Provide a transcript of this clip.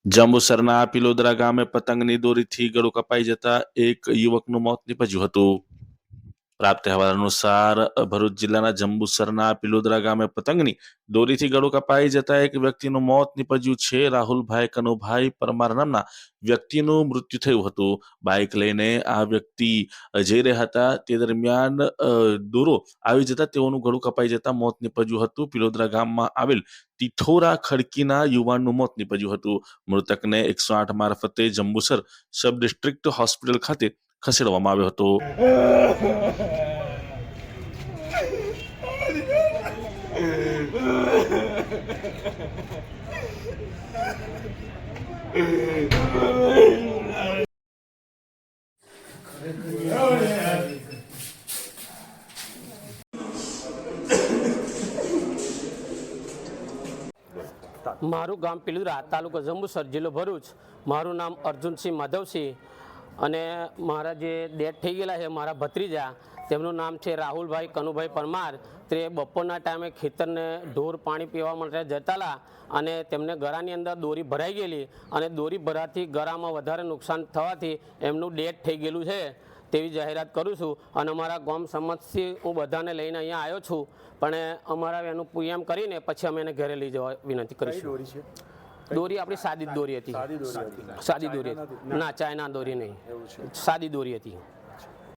જંબુસરના પિલોદરા ગામે પતંગની દોરીથી ગળું કપાઈ જતા એક યુવકનું મોત નીપજ્યું હતું। પ્રાપ્ત અહેવાલ અનુસાર ભરૂચ જિલ્લાના જંબુસરના પિલોદરા ગામે પતંગની દોરીથી ગળું કપાઈ જતા એક વ્યક્તિનું મોત નીપજ્યું છે। રાહુલભાઈ કનુભાઈ પરમાર નામના વ્યક્તિનું મૃત્યુ થયું હતું। બાઇક લઈને આ વ્યક્તિ જઈ રહ્યા હતા તે દરમિયાન દોરો આવી જતા તેઓનું ગળું કપાઈ જતા મોત નીપજ્યું હતું। પિલોદરા ગામમાં આવેલ તિથોરા ખડકીના યુવાનનું મોત નીપજ્યું હતું। મૃતકને 108 મારફતે જંબુસર સબ ડિસ્ટ્રિક્ટ હોસ્પિટલ ખાતે ખસેડવામાં આવ્યો હતો। મારું ગામ પિલોદરા, તાલુકો જંબુસર, જિલ્લો ભરૂચ। મારું નામ અર્જુનસિંહ માધવસિંહ અને મારા જે ડેથ થઈ ગયેલા છે મારા ભત્રીજા, તેમનું નામ છે રાહુલભાઈ કનુભાઈ પરમાર। તે બપોરના ટાઈમે ખેતરને ઢોર પાણી પીવા માટે જતાલા અને તેમને ગળાની અંદર દોરી ભરાઈ ગયેલી અને દોરી ભરાથી ગળામાં વધારે નુકસાન થવાથી એમનું ડેથ થઈ ગયેલું છે તેવી જાહેરાત કરું છું। અને અમારા ગામ સમાજથી હું બધાને લઈને અહીંયા આવ્યો છું, પણ અમારા એનું પૂયમ કરીને પછી અમે એને ઘરે લઈ જવા વિનંતી કરીશું। દોરી આપણી સાદી દોરી હતી, સાદી દોરી હતી, ના ચાઇના દોરી નહીં, સાદી દોરી હતી।